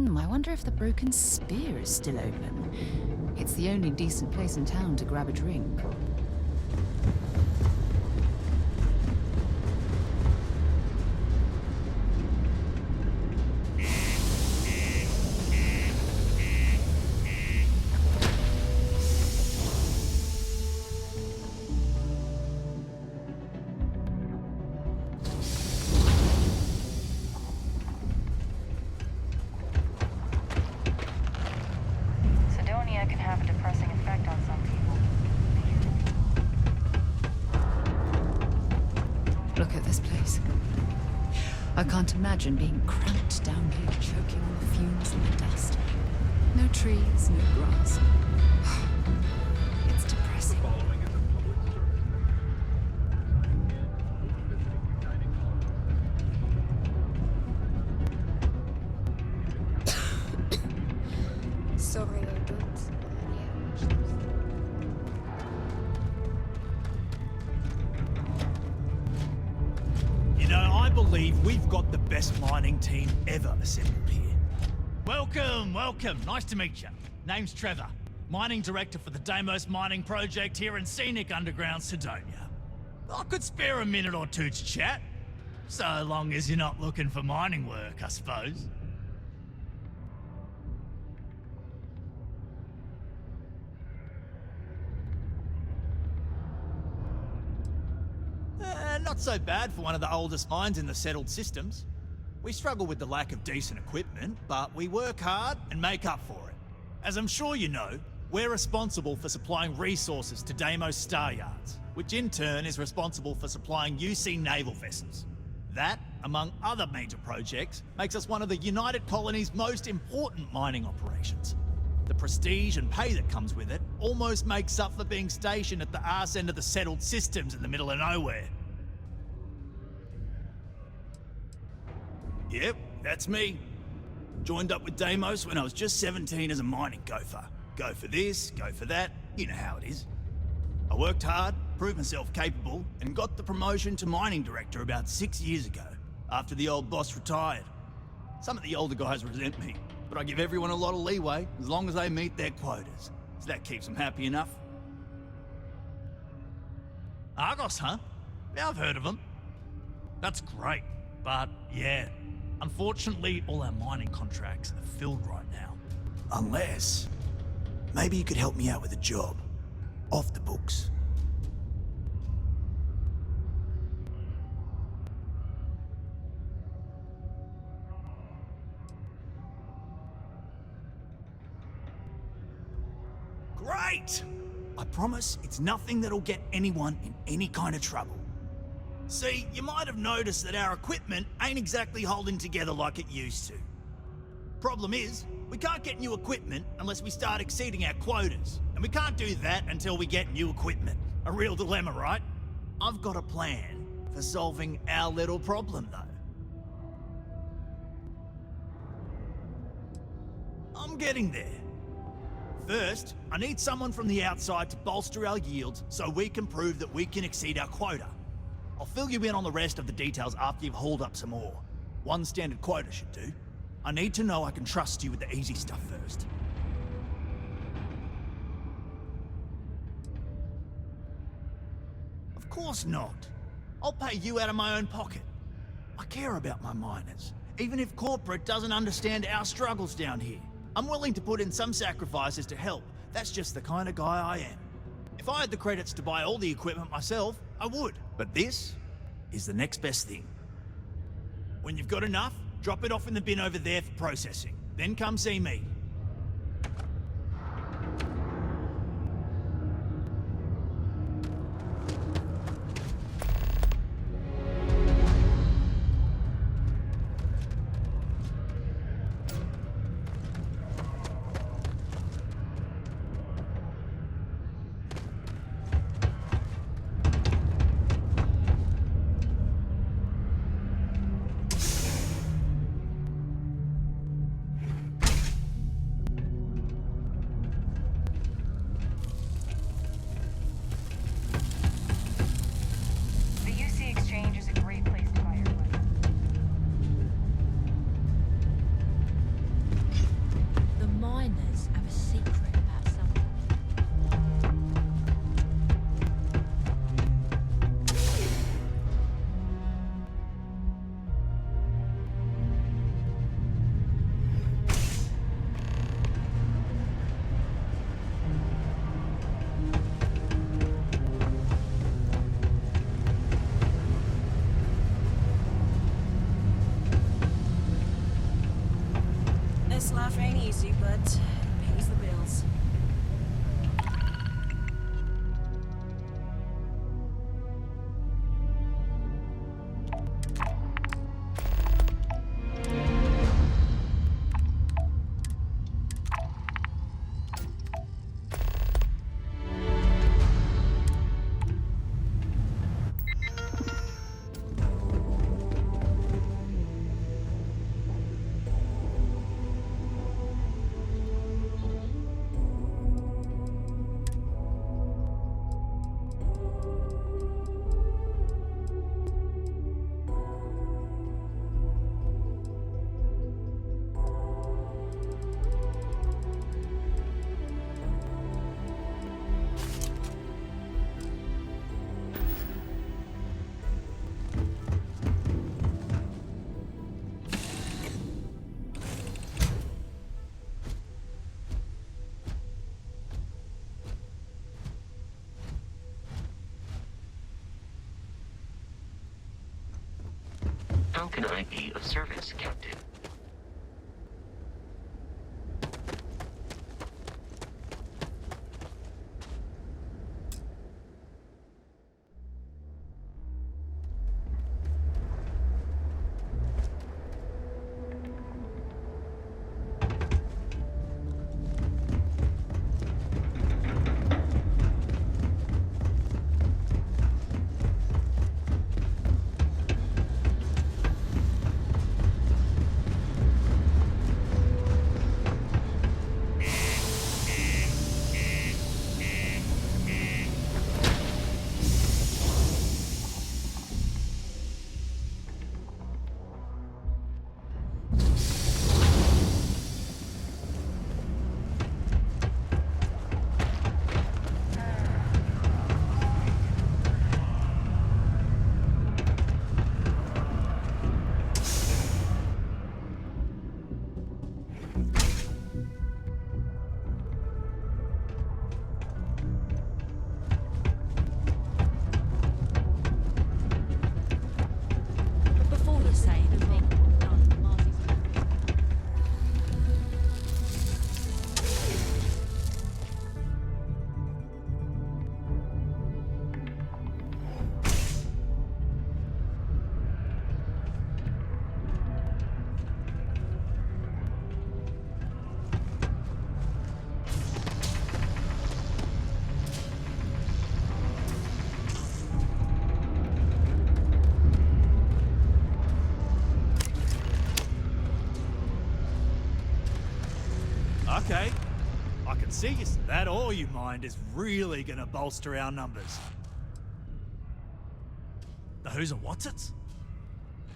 I wonder if the Broken Spear is still open. It's the only decent place in town to grab a drink. Look at this place. I can't imagine being cramped down here, choking on the fumes and the dust. No trees, no grass. It's depressing. Sorry, I don't. I believe we've got the best mining team ever assembled here. Welcome, welcome. Nice to meet you. Name's Trevor, mining director for the Deimos mining project here in scenic underground Sidonia. I could spare a minute or two to chat, so long as you're not looking for mining work, I suppose. Not so bad for one of the oldest mines in the settled systems. We struggle with the lack of decent equipment, but we work hard and make up for it. As I'm sure you know, we're responsible for supplying resources to Deimos Star Yards, which in turn is responsible for supplying UC naval vessels. That, among other major projects, makes us one of the United Colony's most important mining operations. The prestige and pay that comes with it almost makes up for being stationed at the arse end of the settled systems in the middle of nowhere. Yep, that's me. Joined up with Deimos when I was just 17 as a mining gopher. Go for this, go for that, you know how it is. I worked hard, proved myself capable, and got the promotion to mining director about 6 years ago, after the old boss retired. Some of the older guys resent me, but I give everyone a lot of leeway as long as they meet their quotas. So that keeps them happy enough. Argos, huh? Yeah, I've heard of them. That's great, but yeah. Unfortunately, all our mining contracts are filled right now. Unless... maybe you could help me out with a job. Off the books. Great! I promise it's nothing that'll get anyone in any kind of trouble. See, you might have noticed that our equipment ain't exactly holding together like it used to. Problem is, we can't get new equipment unless we start exceeding our quotas, and we can't do that until we get new equipment. A real dilemma, right? I've got a plan for solving our little problem, though. I'm getting there. First, I need someone from the outside to bolster our yields so we can prove that we can exceed our quota. I'll fill you in on the rest of the details after you've hauled up some more. One standard quota should do. I need to know I can trust you with the easy stuff first. Of course not. I'll pay you out of my own pocket. I care about my miners, even if corporate doesn't understand our struggles down here. I'm willing to put in some sacrifices to help. That's just the kind of guy I am. If I had the credits to buy all the equipment myself, I would. But this is the next best thing. When you've got enough, drop it off in the bin over there for processing. Then come see me. easy, but it pays the bills. How can I be of service, Captain? Before you say anything, Marty's... Okay, I can see you. That all you mind is really gonna bolster our numbers. The who's and what's it's?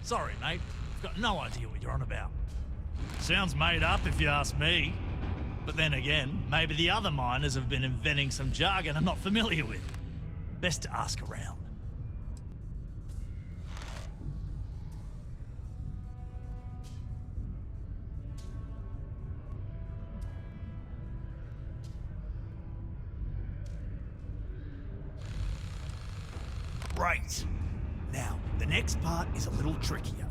Sorry, mate. I've got no idea what you're on about. Sounds made up if you ask me. But then again, maybe the other miners have been inventing some jargon I'm not familiar with. Best to ask around. Right. Now, the next part is a little trickier.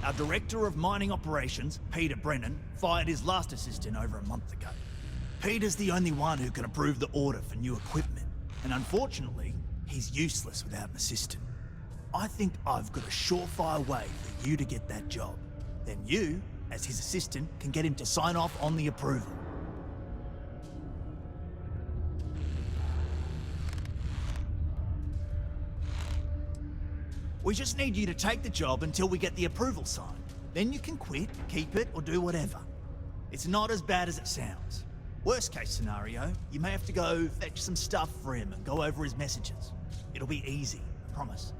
Our Director of Mining Operations, Peter Brennan, fired his last assistant over a month ago. Peter's the only one who can approve the order for new equipment, and unfortunately, he's useless without an assistant. I think I've got a surefire way for you to get that job. Then you, as his assistant, can get him to sign off on the approval. We just need you to take the job until we get the approval signed. Then you can quit, keep it, or do whatever. It's not as bad as it sounds. Worst case scenario, you may have to go fetch some stuff for him and go over his messages. It'll be easy, I promise.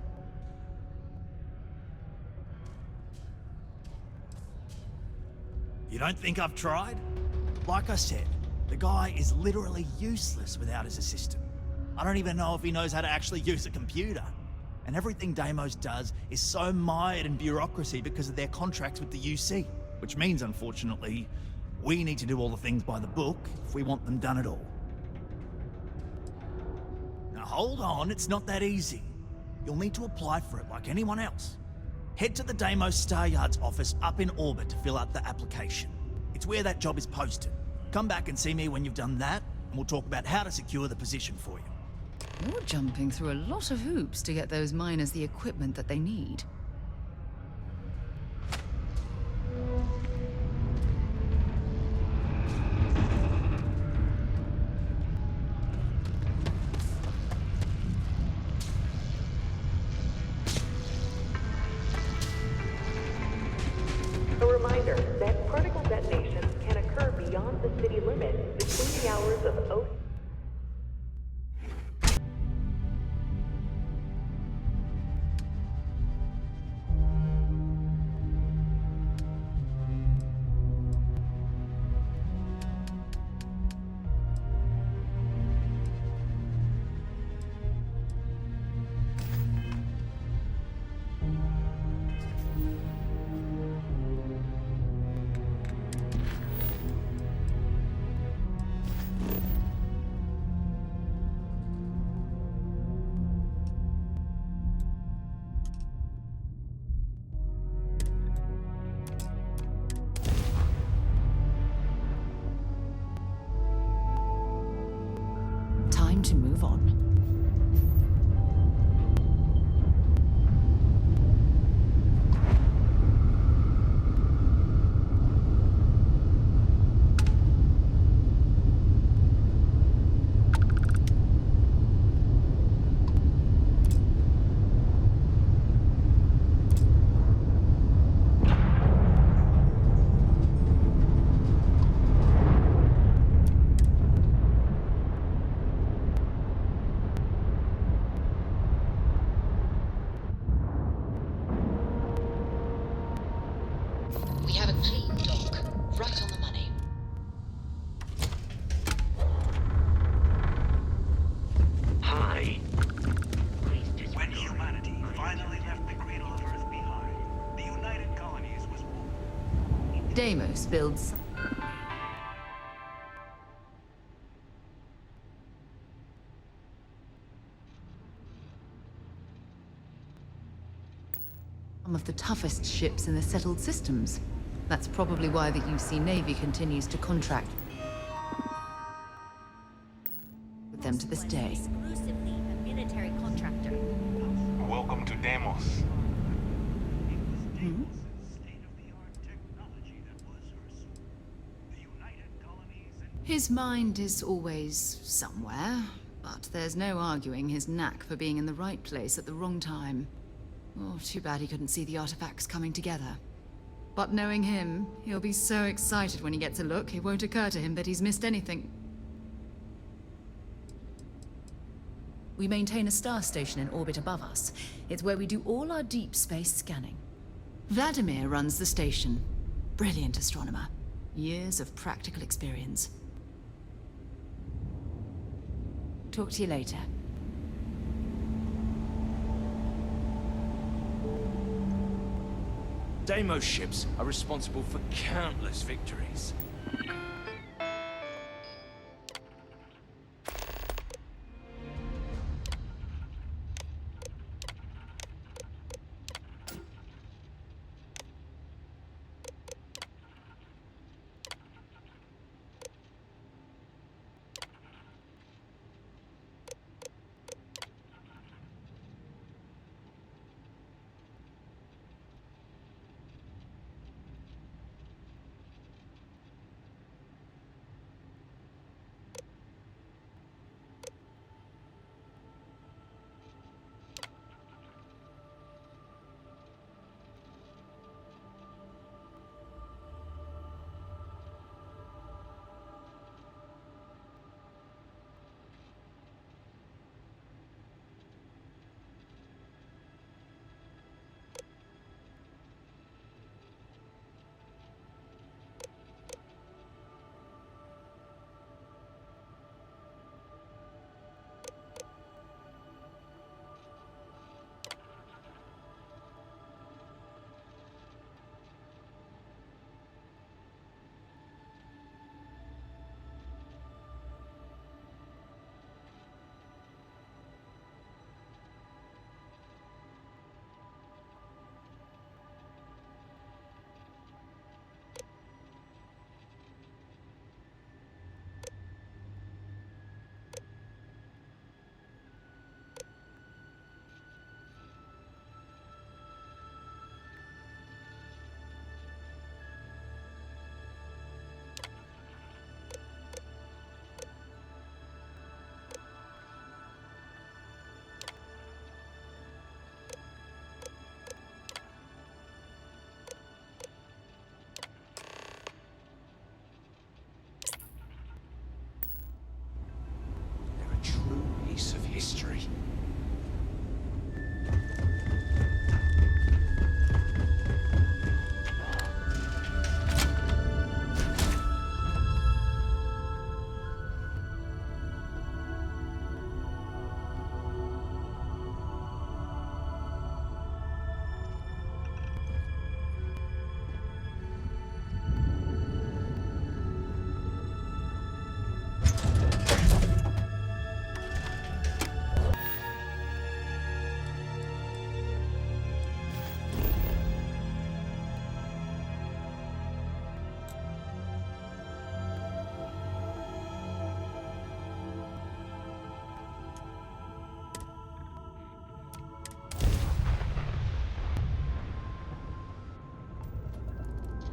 You don't think I've tried? Like I said, the guy is literally useless without his assistant. I don't even know if he knows how to actually use a computer. And everything Deimos does is so mired in bureaucracy because of their contracts with the UC. Which means, unfortunately, we need to do all the things by the book if we want them done at all. Now hold on, it's not that easy. You'll need to apply for it like anyone else. Head to the Deimos Star Yard's office up in orbit to fill out the application. It's where that job is posted. Come back and see me when you've done that, and we'll talk about how to secure the position for you. You're jumping through a lot of hoops to get those miners the equipment that they need. A reminder that particle detonations can occur beyond the city limits between the hours of 0. Time to move on. We have a clean dock, right on the money. Hi. When humanity finally left the cradle of Earth behind, the United Colonies was born. Deimos builds... some of the toughest ships in the settled systems. That's probably why the UC Navy continues to contract with them to this day. Exclusively a military contractor. Welcome to Deimos. State-of-the-art technology that was Hurst. The United Colonies and His mind is always somewhere, but there's no arguing his knack for being in the right place at the wrong time. Oh, too bad he couldn't see the artifacts coming together. But knowing him, he'll be so excited when he gets a look, it won't occur to him that he's missed anything. We maintain a star station in orbit above us. It's where we do all our deep space scanning. Vladimir runs the station. Brilliant astronomer. Years of practical experience. Talk to you later. Deimos ships are responsible for countless victories. history.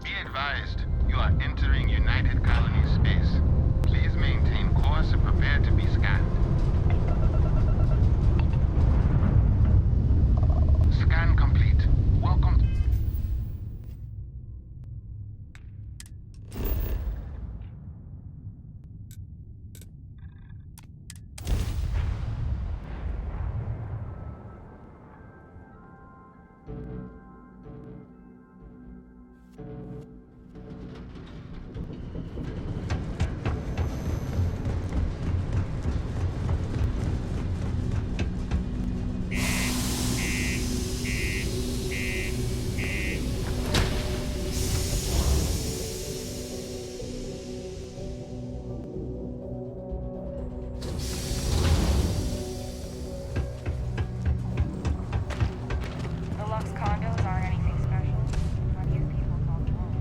Be advised, you are entering United Colonies space. Please maintain course and prepare to be scanned. Scan complete. Welcome. The Lux condos aren't anything special. Plenty of people call them home.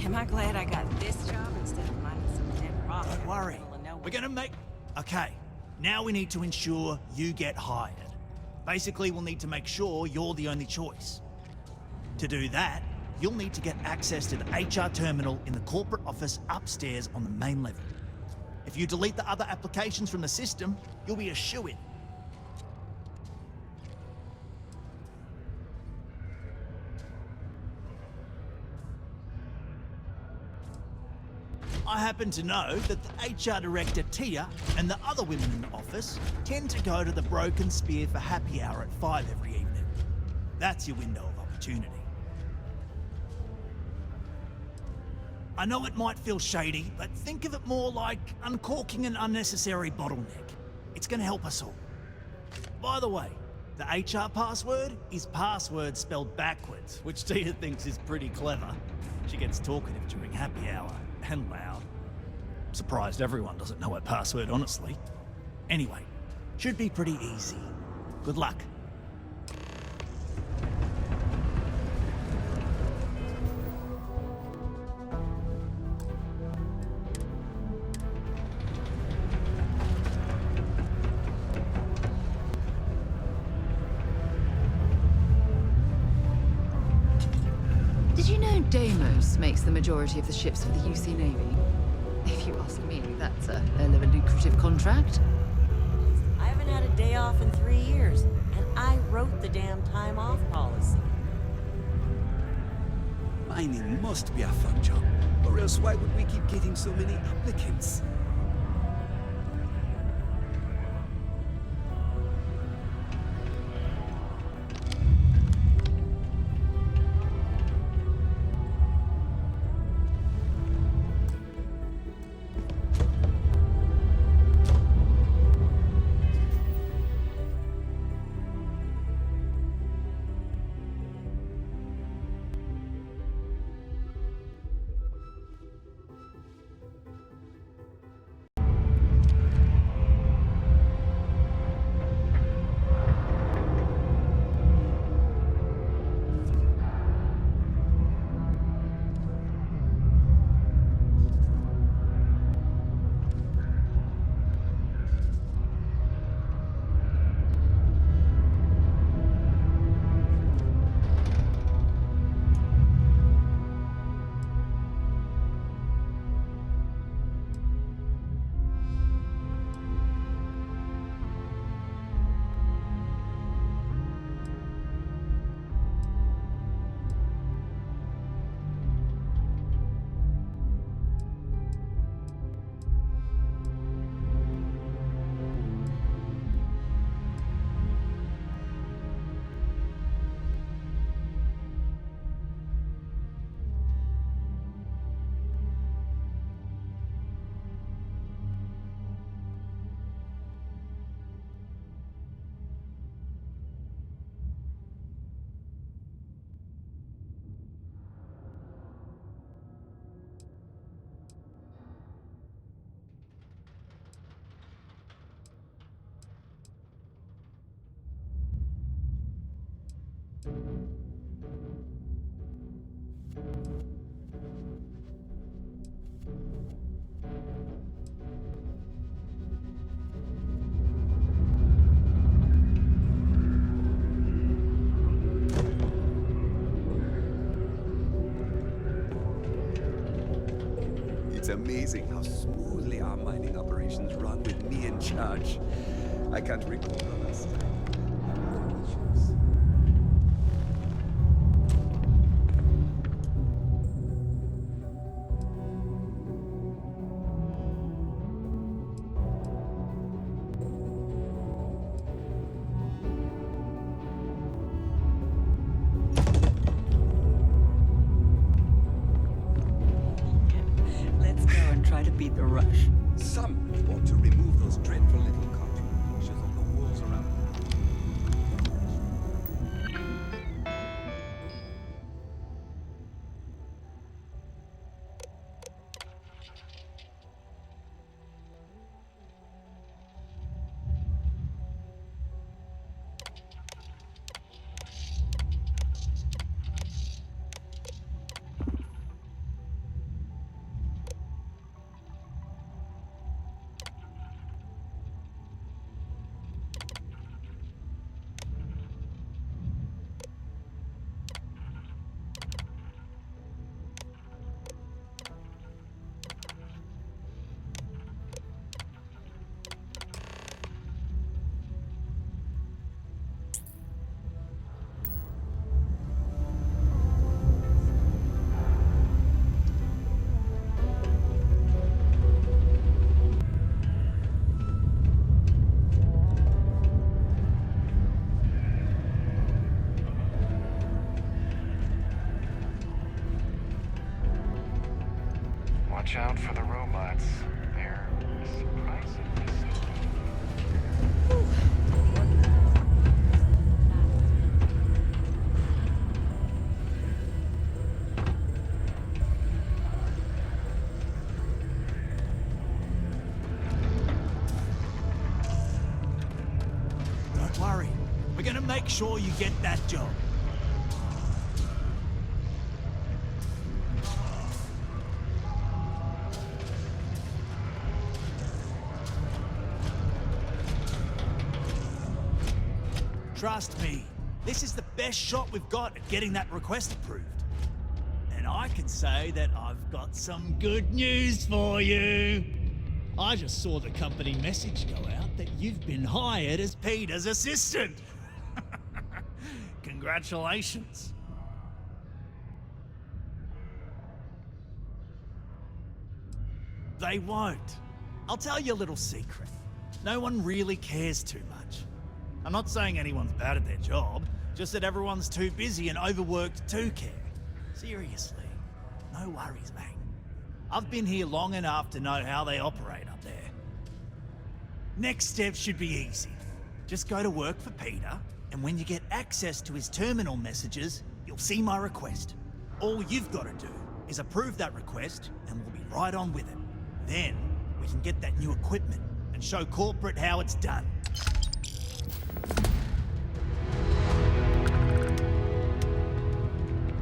Am I glad I got this job instead of minding some dead rock? Don't worry. We're gonna make... Okay, now we need to ensure you get hired. Basically, we'll need to make sure you're the only choice. To do that, you'll need to get access to the HR terminal in the corporate office upstairs on the main level. If you delete the other applications from the system, you'll be a shoo-in. I happen to know that the HR director, Tia, and the other women in the office tend to go to the Broken Spear for happy hour at 5 every evening. That's your window of opportunity. I know it might feel shady, but think of it more like uncorking an unnecessary bottleneck. It's going to help us all. By the way, the HR password is password spelled backwards, which Tia thinks is pretty clever. She gets talkative during happy hour, and loud. Surprised everyone doesn't know her password, honestly. Anyway, should be pretty easy. Good luck. Did you know Deimos makes the majority of the ships for the UC Navy? If you ask me, that's a hell of a lucrative contract. I haven't had a day off in 3 years, and I wrote the damn time off policy. Mining must be a fun job, or else why would we keep getting so many applicants? amazing how smoothly our mining operations run with me in charge. I can't recall the last time. Let's go and try to beat the rush. Somebody ought to remove those dreadful little cartoon pictures on the walls around. Watch out for the robots. They're surprisingly sneaky. Don't worry. We're gonna make sure you get that job. Trust me, this is the best shot we've got at getting that request approved. And I can say that I've got some good news for you. I just saw the company message go out that you've been hired as Peter's assistant. Congratulations. They won't. I'll tell you a little secret. No one really cares too much. I'm not saying anyone's bad at their job, just that everyone's too busy and overworked to care. Seriously, no worries, mate. I've been here long enough to know how they operate up there. Next step should be easy. Just go to work for Peter, and when you get access to his terminal messages, you'll see my request. All you've got to do is approve that request, and we'll be right on with it. Then, we can get that new equipment and show corporate how it's done.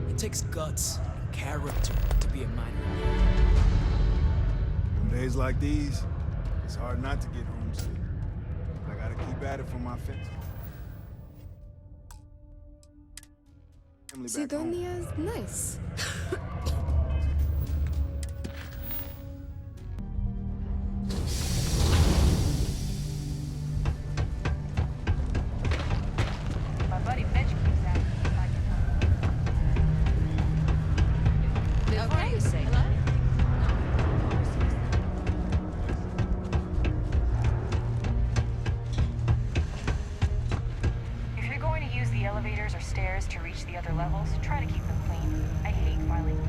It takes guts and character to be a miner. On days like these, it's hard not to get homesick. I gotta keep at it for my family. Sidonia's nice. My buddy Mitch keeps at Okay, you say hello? If you're going to use the elevators or stairs to reach the other levels, try to keep them clean. I hate filing.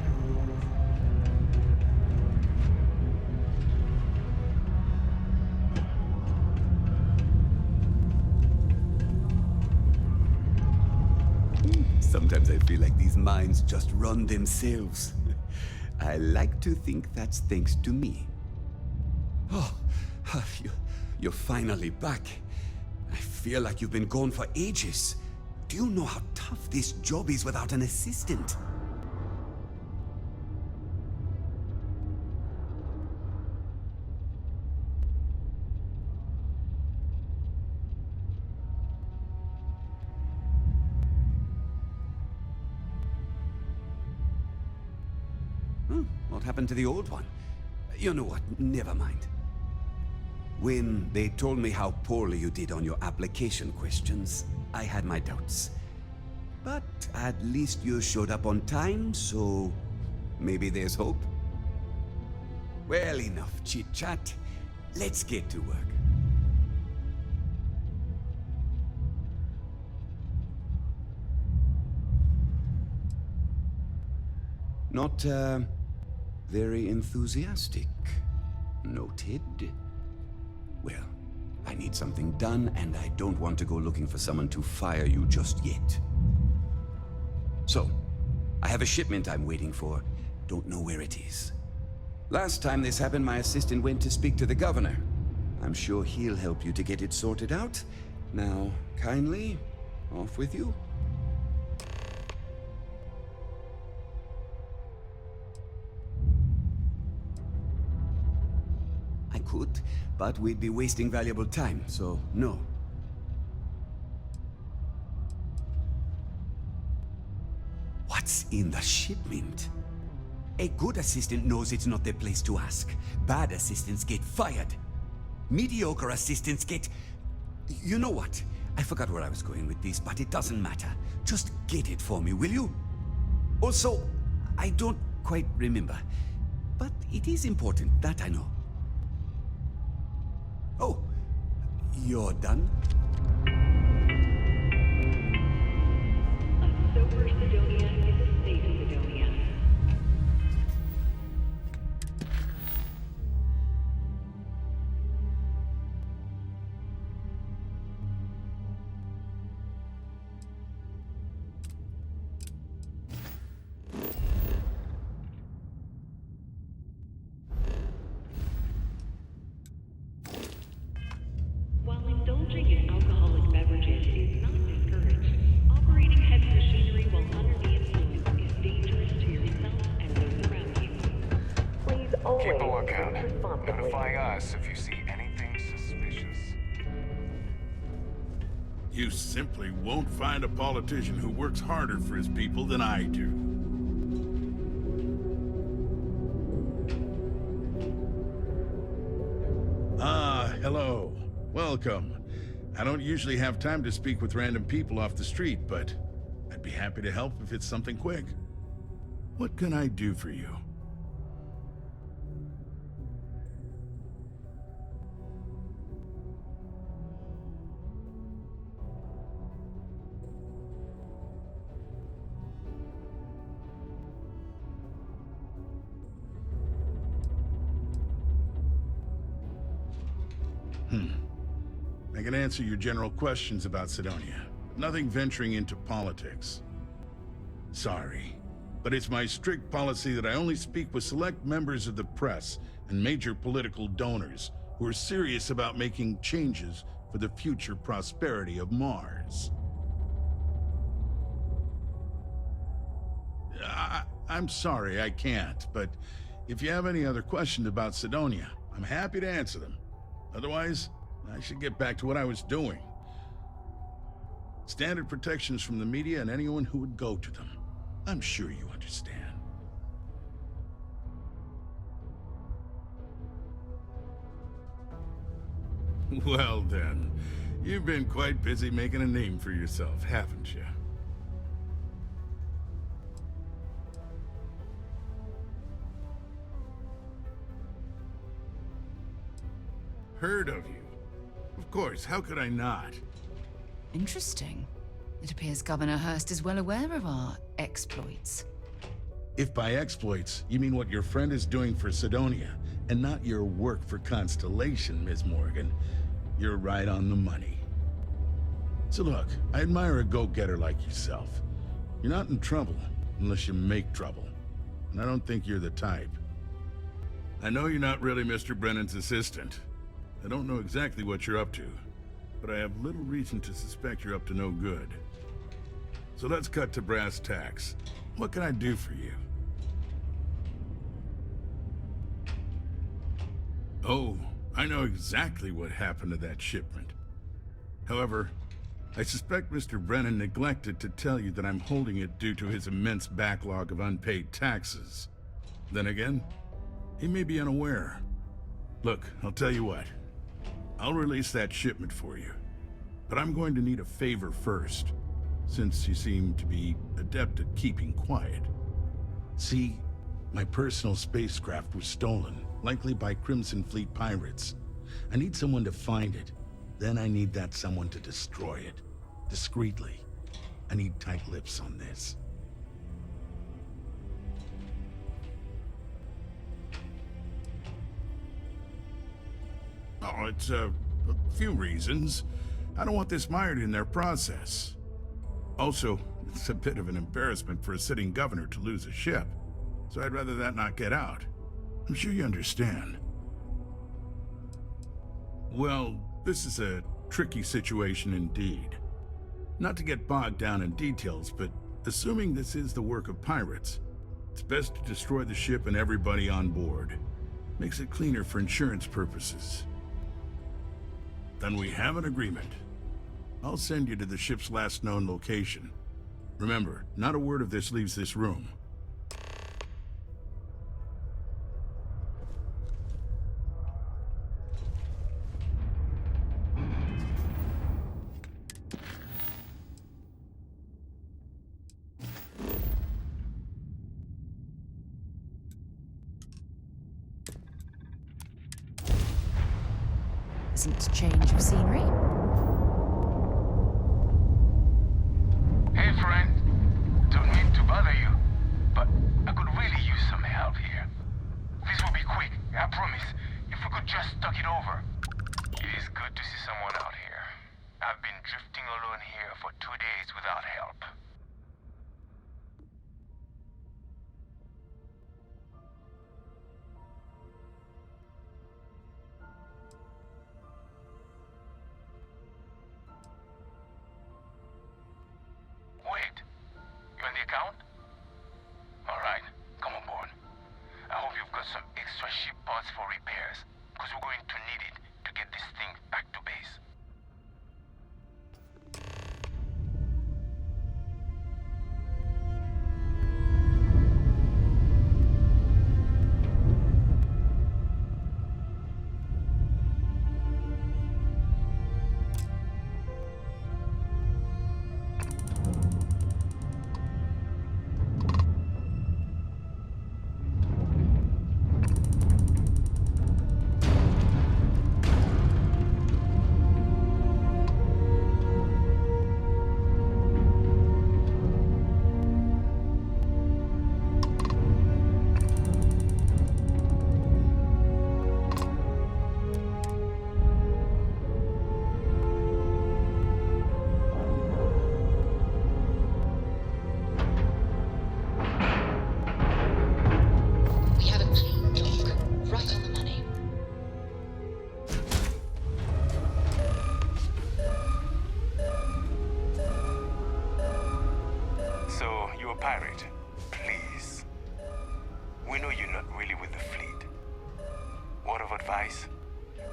Sometimes I feel like these mines just run themselves. I like to think that's thanks to me. Oh, you're finally back. I feel like you've been gone for ages. Do you know how tough this job is without an assistant? What happened to the old one? You know what? Never mind. When they told me how poorly you did on your application questions, I had my doubts. But at least you showed up on time, so maybe there's hope. Well, enough chit-chat. Let's get to work. Not, very enthusiastic. Noted. Well, I need something done, and I don't want to go looking for someone to fire you just yet. So, I have a shipment I'm waiting for. Don't know where it is. Last time this happened, my assistant went to speak to the governor. I'm sure he'll help you to get it sorted out. Now, kindly, off with you. I could, but we'd be wasting valuable time, so no. What's in the shipment? A good assistant knows it's not their place to ask. Bad assistants get fired. Mediocre assistants get... You know what? I forgot where I was going with this, but it doesn't matter. Just get it for me, will you? Also, I don't quite remember, but it is important, that I know. Oh, you're done? A sober Sidonia is a safe Sidonia. While indulging in alcoholic beverages is not discouraged, operating heavy machinery while under the influence is dangerous to yourself and those around you. Please always Keep a lookout. drink responsibly. Notify us if you see anything suspicious. You simply won't find a politician who works harder for his people than I do. Ah, hello. Welcome. I don't usually have time to speak with random people off the street, but I'd be happy to help if it's something quick. What can I do for you? I can answer your general questions about Sidonia. Nothing venturing into politics. Sorry, but it's my strict policy that I only speak with select members of the press and major political donors who are serious about making changes for the future prosperity of Mars. I'm sorry, I can't, but if you have any other questions about Sidonia, I'm happy to answer them. Otherwise, I should get back to what I was doing. Standard protections from the media and anyone who would go to them. I'm sure you understand. Well then, you've been quite busy making a name for yourself, haven't you? Heard of you. Of course, how could I not? Interesting. It appears Governor Hurst is well aware of our exploits. If by exploits, you mean what your friend is doing for Sidonia, and not your work for Constellation, Ms. Morgan, you're right on the money. So look, I admire a go-getter like yourself. You're not in trouble, unless you make trouble. And I don't think you're the type. I know you're not really Mr. Brennan's assistant. I don't know exactly what you're up to, but I have little reason to suspect you're up to no good. So let's cut to brass tacks. What can I do for you? Oh, I know exactly what happened to that shipment. However, I suspect Mr. Brennan neglected to tell you that I'm holding it due to his immense backlog of unpaid taxes. Then again, He may be unaware. Look, I'll tell you what. I'll release that shipment for you. But I'm going to need a favor first, since you seem to be adept at keeping quiet. See, my personal spacecraft was stolen, likely by Crimson Fleet pirates. I need someone to find it. Then I need that someone to destroy it. Discreetly. I need tight lips on this. Oh, it's a few reasons. I don't want this mired in their process. Also, it's a bit of an embarrassment for a sitting governor to lose a ship, so I'd rather that not get out. I'm sure you understand. Well, this is a tricky situation indeed. Not to get bogged down in details, but assuming this is the work of pirates, it's best to destroy the ship and everybody on board. Makes it cleaner for insurance purposes. Then we have an agreement. I'll send you to the ship's last known location. Remember, not a word of this leaves this room. Isn't change of scenery? Hey, friend. Don't mean to bother you, but I could really use some help here. This will be quick, I promise. If we could just talk it over. It is good to see someone out here. I've been drifting alone here for 2 days without help. Wait, you on the account? Alright, come on board. I hope you've got some extra ship parts for repairs, because we're going to need it to get this thing back to base. We have a clean dock, right on the money. So, you're a pirate? Please. We know you're not really with the fleet. Word of advice?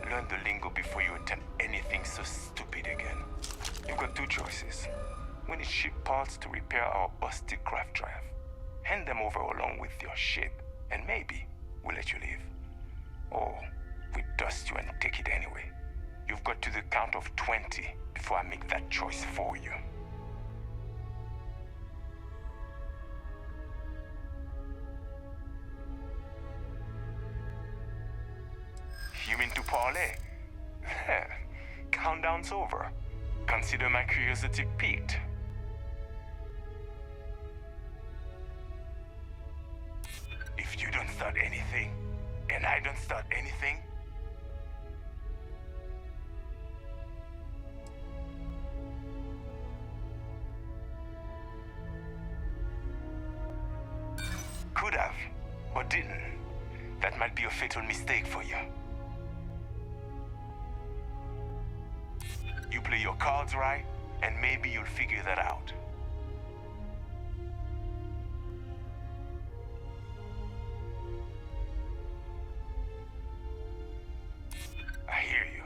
Learn the lingo before you attempt anything so stupid again. You've got two choices. We need ship parts to repair our busted craft drive. Hand them over along with your ship, and maybe we'll let you leave. Or we dust you and take it anyway. You've got to the count of 20 before I make that choice for you. You mean to parlay? Countdown's over. Consider my curiosity piqued. If you don't start anything, and I don't start anything, could have, but didn't. That might be a fatal mistake for you. You play your cards right, and maybe you'll figure that out. I hear you.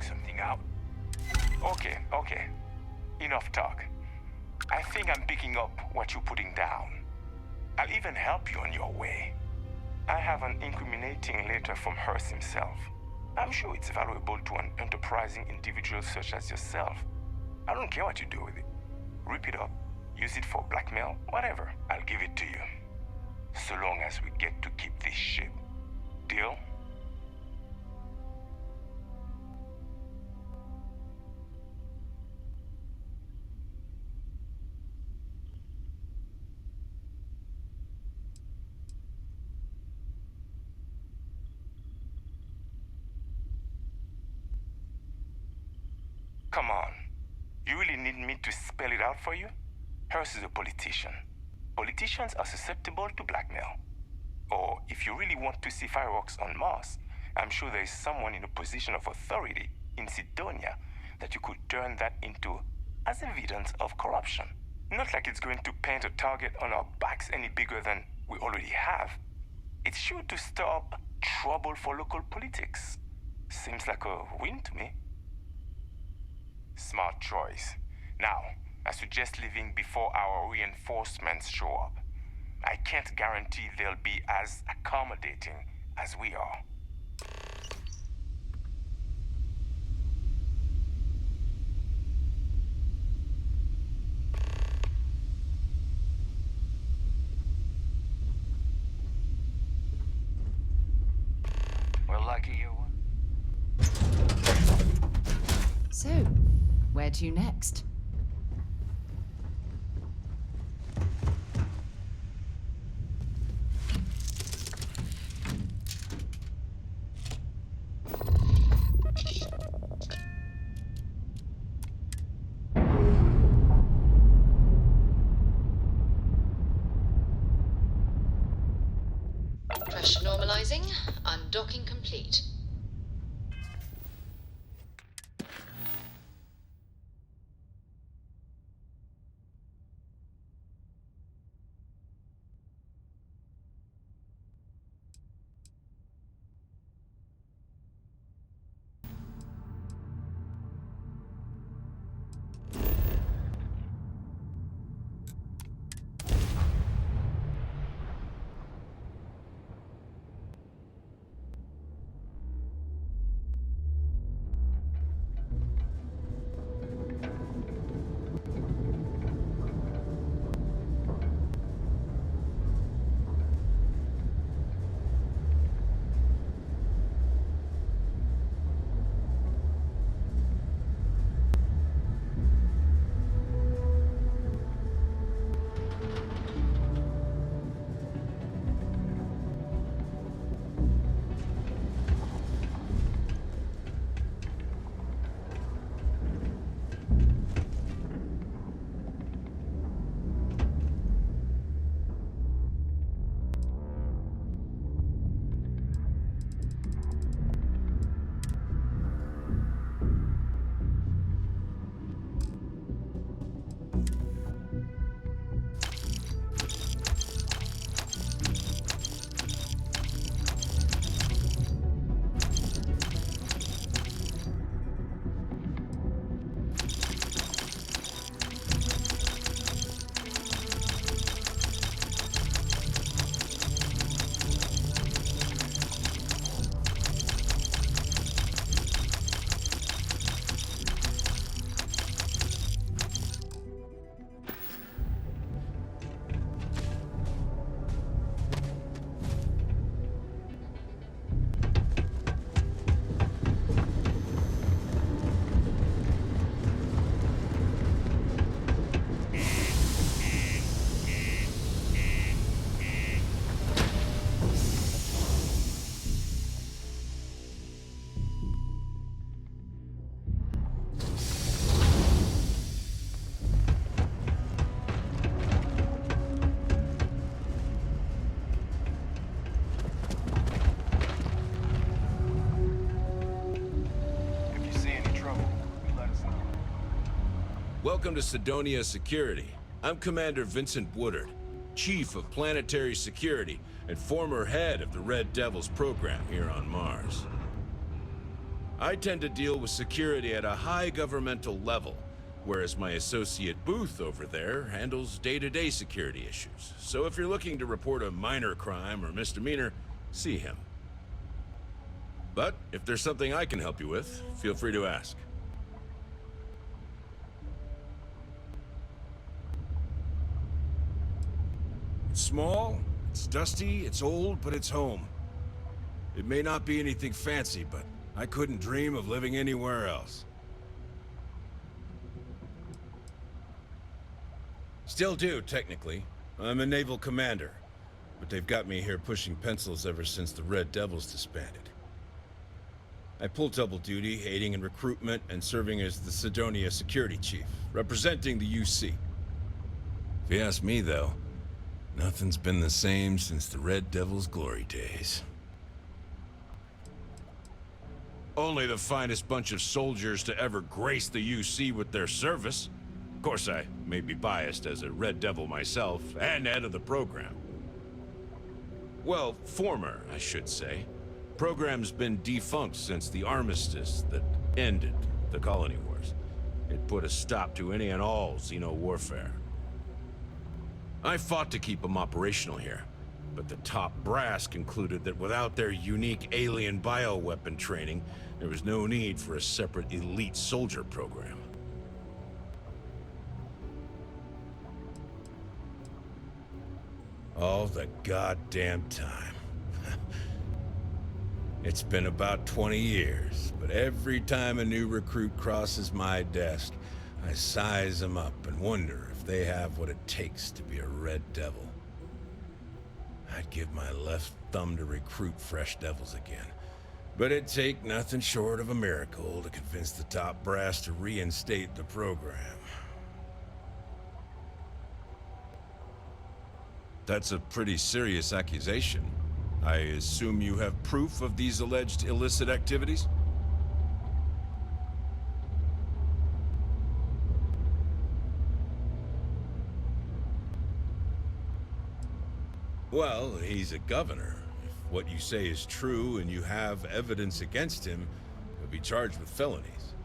something out. Okay. Enough talk. I think I'm picking up what you're putting down. I'll even help you on your way. I have an incriminating letter from Hurst himself. I'm sure it's valuable to an enterprising individual such as yourself. I don't care what you do with it. Rip it up, use it for blackmail, whatever. I'll give it to you. So long as we get to keep this ship. Deal? Come on. You really need me to spell it out for you? Hurst is a politician. Politicians are susceptible to blackmail. Or if you really want to see fireworks on Mars, I'm sure there is someone in a position of authority in Sidonia that you could turn that into as evidence of corruption. Not like it's going to paint a target on our backs any bigger than we already have. It's sure to stir up trouble for local politics. Seems like a win to me. Smart choice. Now, I suggest leaving before our reinforcements show up. I can't guarantee they'll be as accommodating as we are. We're lucky you won. So, where to next? Pressure normalizing. Undocking complete. Welcome to Sidonia Security. I'm Commander Vincent Woodard, Chief of Planetary Security and former head of the Red Devils program here on Mars. I tend to deal with security at a high governmental level, whereas my associate Booth over there handles day-to-day security issues. So if you're looking to report a minor crime or misdemeanor, see him. But if there's something I can help you with, feel free to ask. It's small, it's dusty, it's old, but it's home. It may not be anything fancy, but I couldn't dream of living anywhere else. Still do, technically. I'm a naval commander, but they've got me here pushing pencils ever since the Red Devils disbanded. I pull double duty, aiding in recruitment and serving as the Sidonia security chief, representing the UC. If you ask me, though, nothing's been the same since the Red Devils' glory days. Only the finest bunch of soldiers to ever grace the UC with their service. Of course, I may be biased as a Red Devil myself, and head of the program. Well, former, I should say. Program's been defunct since the armistice that ended the colony wars. It put a stop to any and all Xeno warfare. I fought to keep them operational here, but the top brass concluded that without their unique alien bioweapon training, there was no need for a separate elite soldier program. All the goddamn time. It's been about 20 years, but every time a new recruit crosses my desk, I size them up and wonder if they have what it takes to be a Red Devil. I'd give my left thumb to recruit fresh devils again, but it'd take nothing short of a miracle to convince the top brass to reinstate the program. That's a pretty serious accusation. I assume you have proof of these alleged illicit activities? Well, he's a governor. If what you say is true and you have evidence against him, he'll be charged with felonies.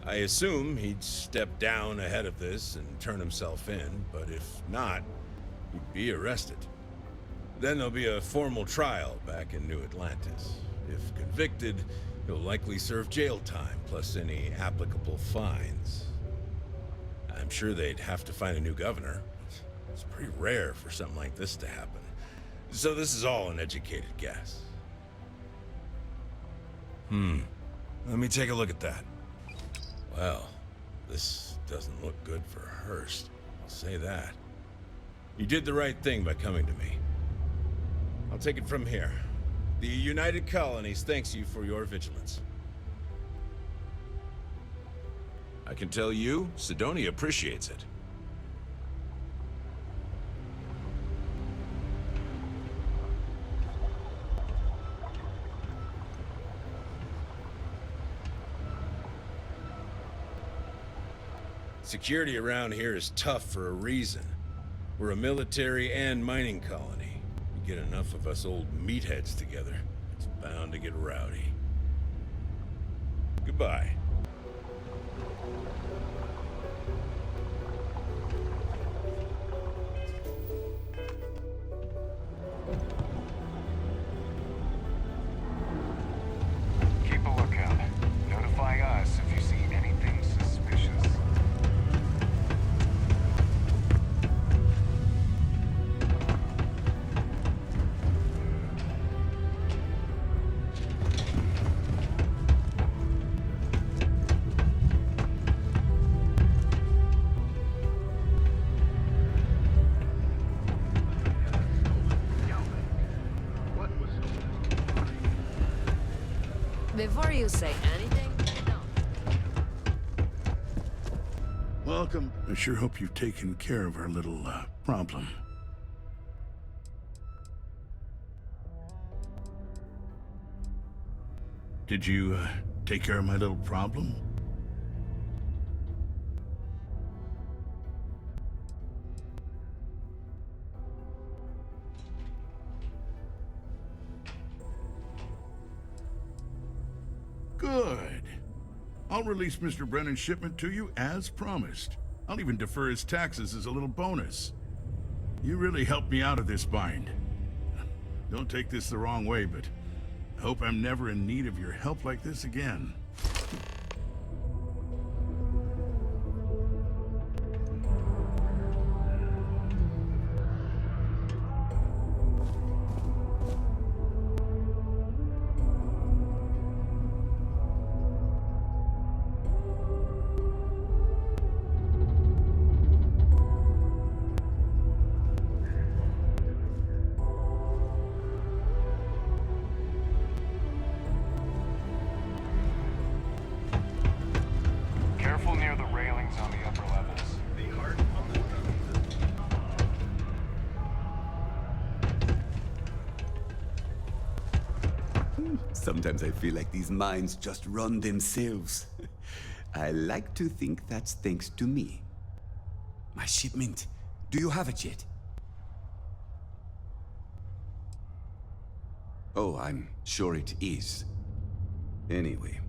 I assume he'd step down ahead of this and turn himself in, but if not, he'd be arrested. Then there'll be a formal trial back in New Atlantis. If convicted, he'll likely serve jail time, plus any applicable fines. I'm sure they'd have to find a new governor. It's pretty rare for something like this to happen. So this is all an educated guess. Let me take a look at that. Well, this doesn't look good for Hurst. I'll say that. You did the right thing by coming to me. I'll take it from here. The United Colonies thanks you for your vigilance. I can tell you, Sidonia appreciates it. Security around here is tough for a reason. We're a military and mining colony. You get enough of us old meatheads together, it's bound to get rowdy. Goodbye. Keep a lookout. Notify us if you see anything suspicious. Before you say anything, no. Welcome. I sure hope you've taken care of our little, problem. Did you, take care of my little problem? I'll release Mr. Brennan's shipment to you as promised. I'll even defer his taxes as a little bonus. You really helped me out of this bind. Don't take this the wrong way, but I hope I'm never in need of your help like this again. Careful near the railings on the upper levels. Sometimes I feel like these mines just run themselves. I like to think that's thanks to me. My shipment. Do you have it yet? Oh, I'm sure it is. Anyway,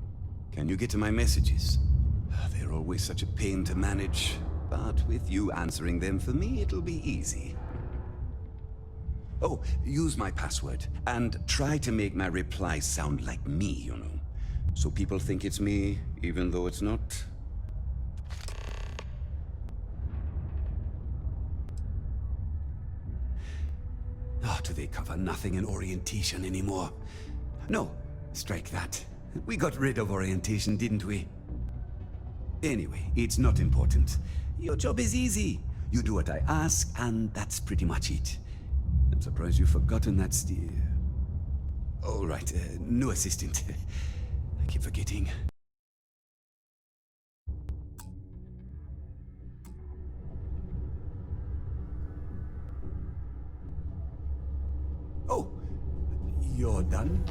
can you get to my messages? They're always such a pain to manage, but with you answering them for me, it'll be easy. Oh, use my password, and try to make my replies sound like me, you know. So people think it's me, even though it's not. Oh, do they cover nothing in orientation anymore? No, strike that. We got rid of orientation, didn't we? Anyway, it's not important. Your job is easy. You do what I ask, and that's pretty much it. I'm surprised you've forgotten that still. All right, new assistant. I keep forgetting. Oh, you're done?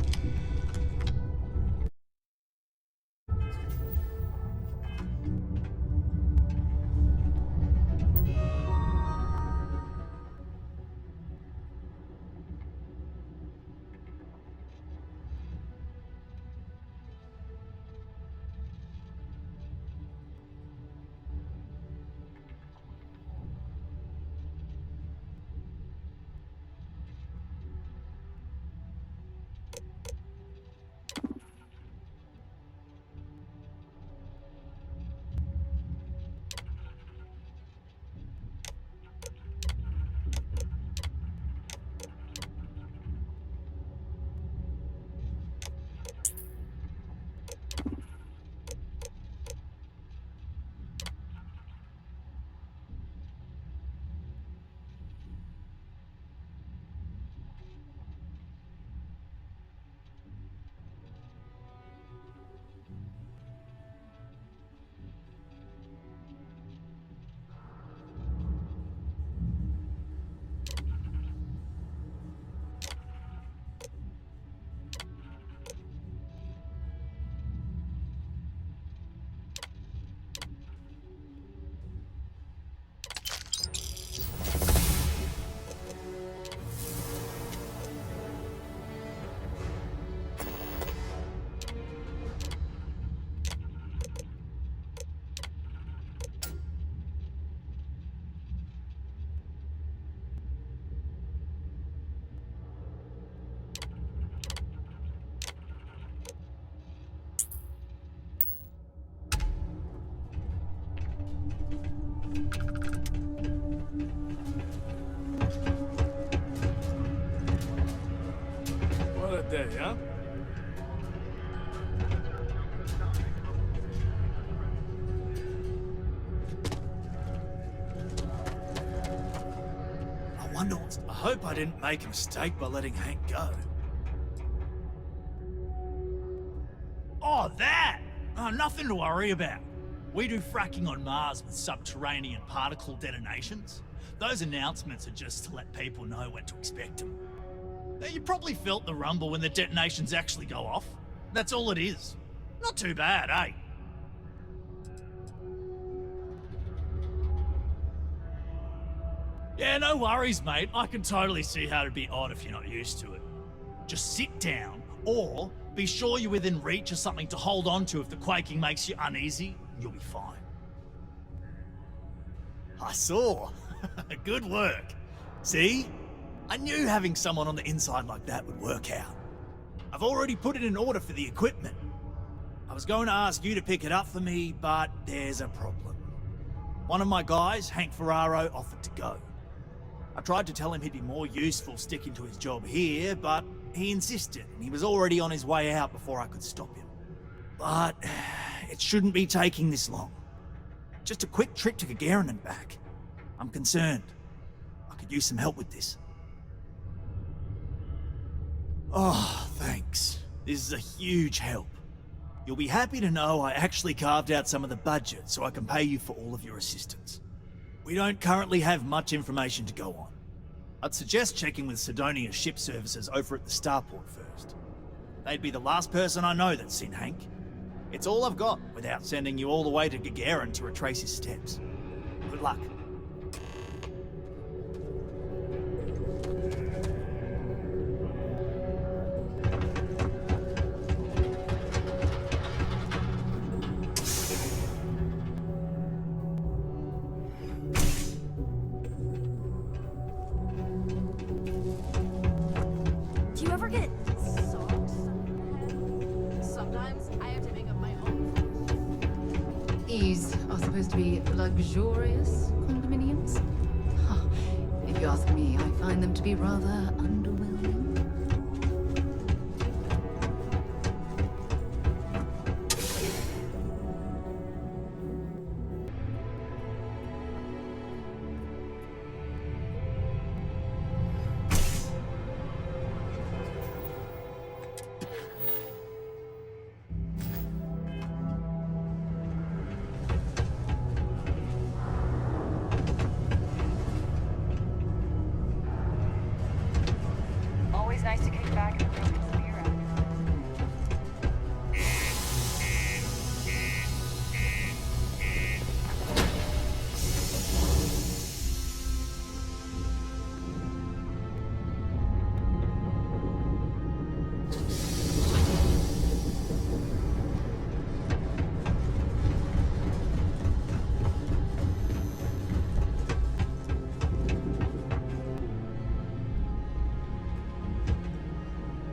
What a day, huh? I hope I didn't make a mistake by letting Hank go. Oh, that! Oh, nothing to worry about. We do fracking on Mars with subterranean particle detonations. Those announcements are just to let people know when to expect them. Now, you probably felt the rumble when the detonations actually go off. That's all it is. Not too bad, eh? Yeah, no worries, mate. I can totally see how it'd be odd if you're not used to it. Just sit down, or Be sure you're within reach of something to hold on to if the quaking makes you uneasy. You'll be fine. I saw. Good work. See? I knew having someone on the inside like that would work out. I've already put it in order for the equipment. I was going to ask you to pick it up for me, but there's a problem. One of my guys, Hank Ferraro, offered to go. I tried to tell him he'd be more useful sticking to his job here, but he insisted, and he was already on his way out before I could stop him. But it shouldn't be taking this long. Just a quick trip to Gagarin and back. I'm concerned. I could use some help with this. Oh, thanks. This is a huge help. You'll be happy to know I actually carved out some of the budget so I can pay you for all of your assistance. We don't currently have much information to go on. I'd suggest checking with Sidonia's ship services over at the starport first. They'd be the last person I know that's seen Hank. It's all I've got without sending you all the way to Gagarin to retrace his steps. Good luck. Do you ever get socks stuck in your head? Sometimes I have to make up my own. These are supposed to be luxurious condominiums? Huh. If you ask me, I find them to be rather underwhelming. Always nice to kick back and drink some beer after.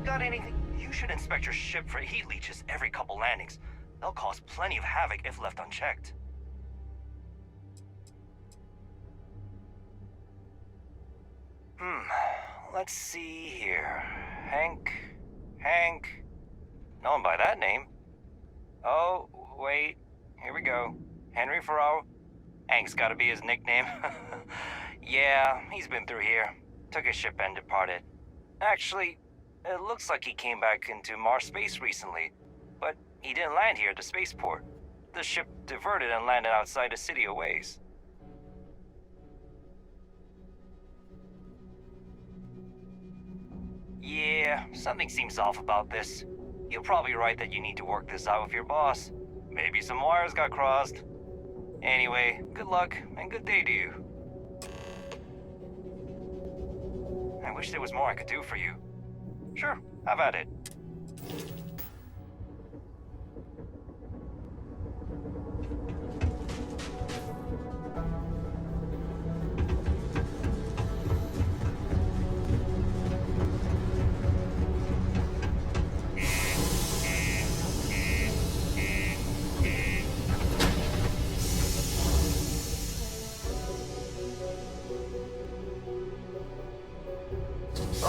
Got anything? You should inspect your ship for heat leeches every couple landings. They'll cause plenty of havoc if left unchecked. Let's see here. Hank. Known by that name. Oh, wait. Here we go. Henry Ferraro. Hank's gotta be his nickname. Yeah, he's been through here. Took his ship and departed. Actually, it looks like he came back into Mars space recently, but he didn't land here at the spaceport. The ship diverted and landed outside the city a ways. Yeah, something seems off about this. You're probably right that you need to work this out with your boss. Maybe some wires got crossed. Anyway, good luck and good day to you. I wish there was more I could do for you. Sure, have at it.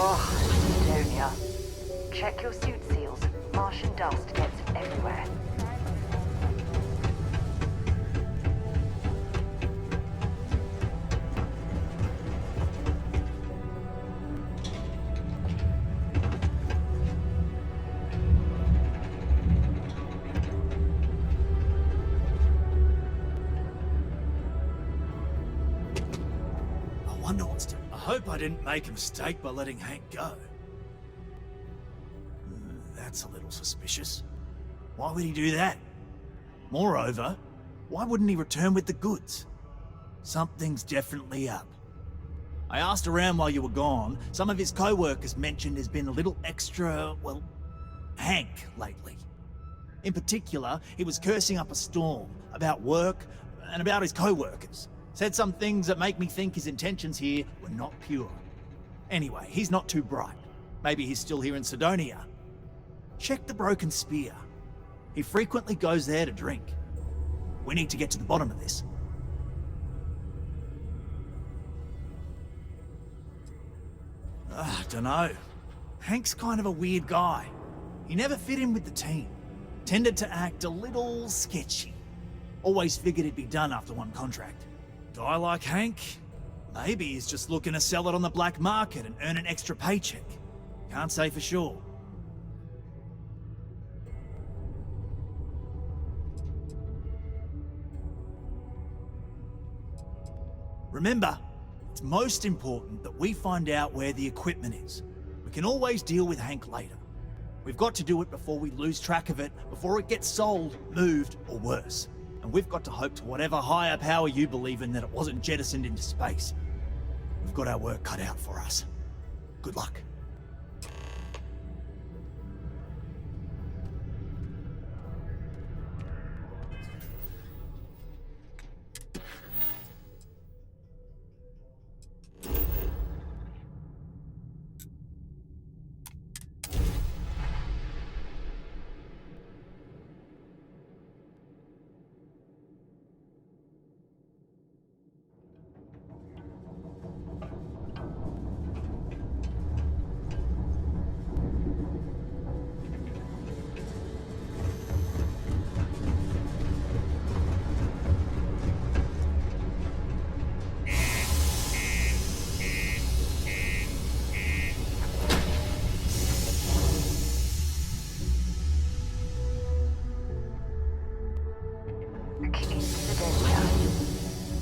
Oh, Sidonia. Check your suit seals. Martian dust gets everywhere. I wonder what's to... I hope I didn't make a mistake by letting Hank go. That's a little suspicious. Why would he do that? Moreover, why wouldn't he return with the goods? Something's definitely up. I asked around while you were gone. Some of his co-workers mentioned there's been a little extra, well, Hank lately. In particular, he was cursing up a storm about work and about his co-workers. Said some things that make me think his intentions here were not pure. Anyway, he's not too bright. Maybe he's still here in Sidonia. Check the Broken Spear. He frequently goes there to drink. We need to get to the bottom of this. Dunno. Hank's kind of a weird guy. He never fit in with the team. Tended to act a little sketchy. Always figured he'd be done after one contract. Guy like Hank? Maybe he's just looking to sell it on the black market and earn an extra paycheck. Can't say for sure. Remember, it's most important that we find out where the equipment is. We can always deal with Hank later. We've got to do it before we lose track of it, before it gets sold, moved, or worse. And we've got to hope to whatever higher power you believe in that it wasn't jettisoned into space. We've got our work cut out for us. Good luck.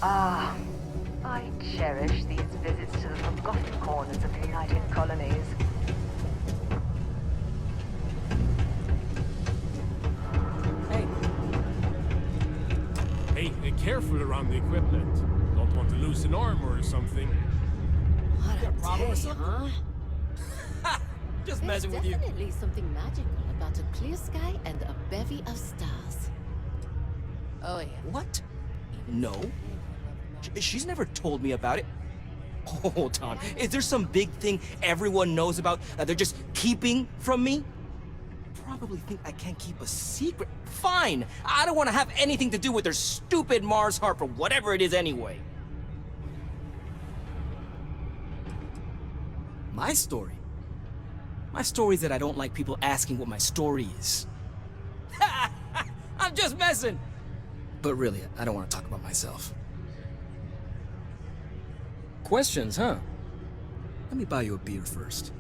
Ah, I cherish these visits to the forgotten corners of the United Colonies. Hey, be careful around the equipment. Don't want to lose an arm or something. What a problem with day, huh? Just messing with you. There's definitely something magical about a clear sky and a bevy of stars. Oh yeah. What? No. She's never told me about it. Hold on. Is there some big thing everyone knows about that they're just keeping from me? Probably think I can't keep a secret. Fine. I don't want to have anything to do with their stupid Mars harp or whatever it is anyway. My story? My story is that I don't like people asking what my story is. I'm just messing! But really, I don't want to talk about myself. Questions, huh? Let me buy you a beer first.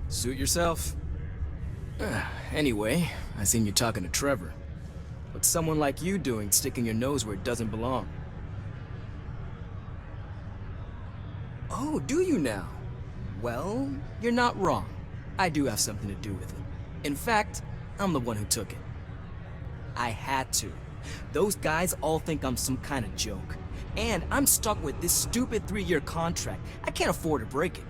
Suit yourself. Anyway, I seen you talking to Trevor. What's someone like you doing sticking your nose where it doesn't belong? Oh, do you now? Well, you're not wrong. I do have something to do with it. In fact, I'm the one who took it. I had to. Those guys all think I'm some kind of joke. And I'm stuck with this stupid 3-year contract. I can't afford to break it.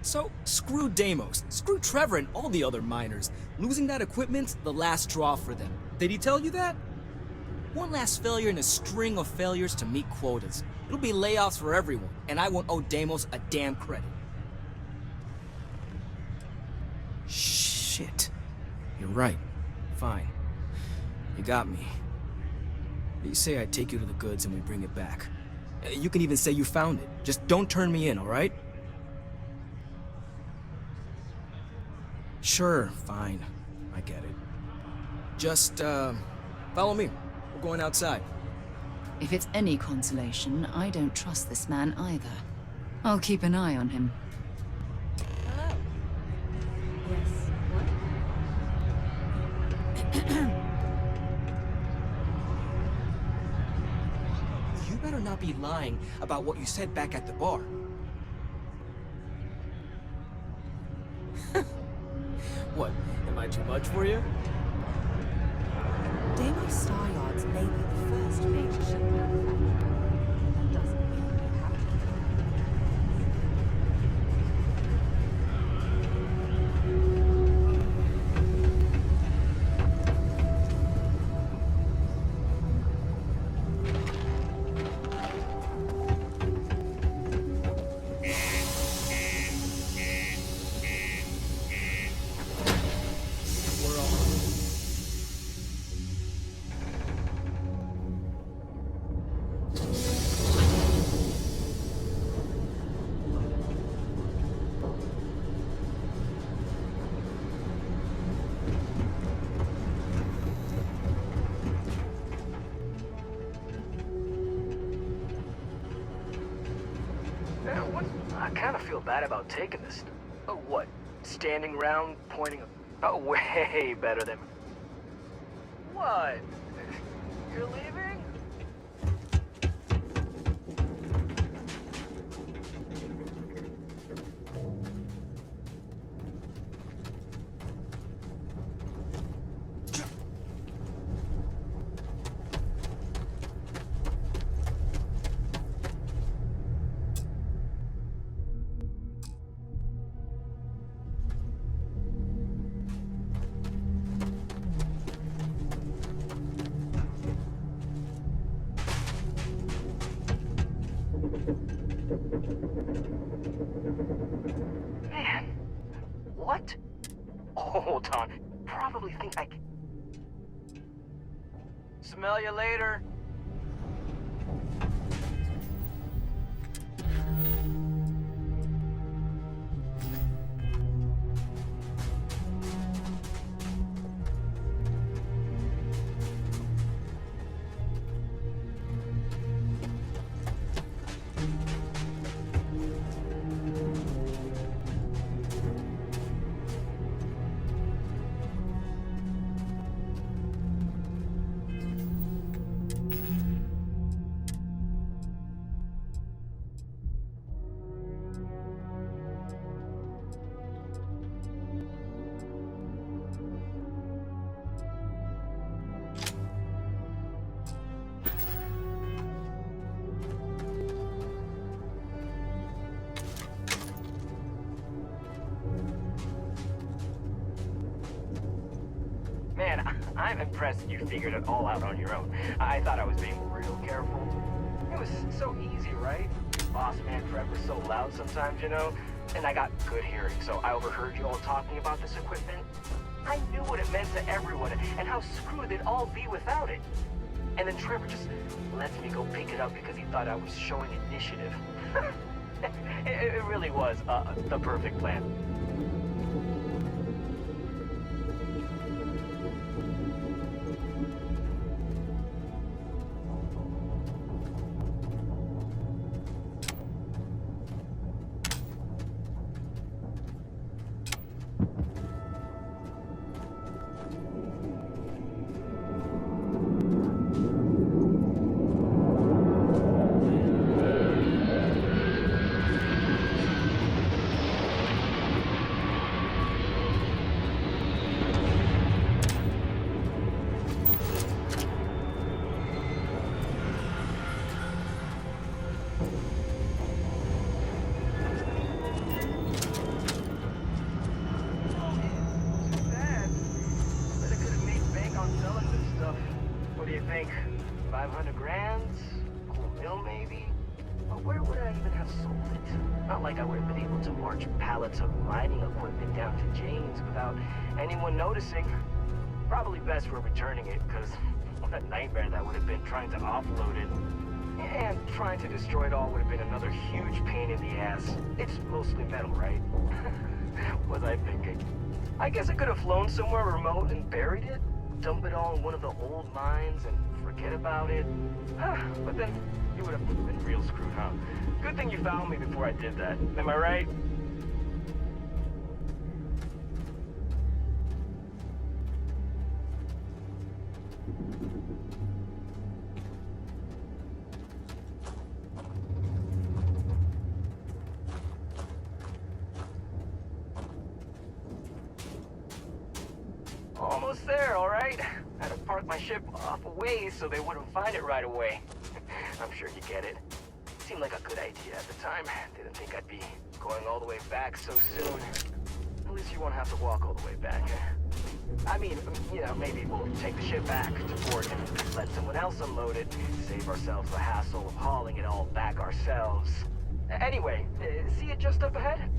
So, screw Deimos, screw Trevor and all the other miners. Losing that equipment's the last straw for them. Did he tell you that? One last failure in a string of failures to meet quotas. It'll be layoffs for everyone, and I won't owe Deimos a damn credit. Shit. You're right. Fine. You got me. You say I take you to the goods and we bring it back. You can even say you found it. Just don't turn me in, alright? Sure, fine. I get it. Just, follow me. We're going outside. If it's any consolation, I don't trust this man either. I'll keep an eye on him. Hello. Yes. What? You better not be lying about what you said back at the bar. What? Am I too much for you? Deimos Star Yards may be the first major ship manufacturer. bad about taking this. Oh, what? Standing around, pointing a... Oh, way better than... What? You're leaving? Man, what? Hold on. Probably think I can... Smell you later. Man, I'm impressed you figured it all out on your own. I thought I was being real careful. It was so easy, right? Boss man Trevor's so loud sometimes, you know? And I got good hearing, so I overheard you all talking about this equipment. I knew what it meant to everyone and how screwed they'd all be without it. And then Trevor just lets me go pick it up because he thought I was showing initiative. It really was the perfect plan. What do you think? 500 grand? Cool mill, maybe? But where would I even have sold it? Not like I would have been able to march pallets of mining equipment down to Jane's without anyone noticing. Probably best we're returning it, because what a nightmare that would have been trying to offload it. And trying to destroy it all would have been another huge pain in the ass. It's mostly metal, right? What was I thinking? I guess I could have flown somewhere remote and buried it, dump it all in one of the old mines and forget about it. But then you would have been real screwed, huh? Good thing you found me before I did that. Am I right? Almost there, all right? I had to park my ship off a ways so they wouldn't find it right away. I'm sure you get it. Seemed like a good idea at the time. Didn't think I'd be going all the way back so soon. At least you won't have to walk all the way back. I mean, you know, maybe we'll take the ship back to port and let someone else unload it. Save ourselves the hassle of hauling it all back ourselves. Anyway, see it just up ahead?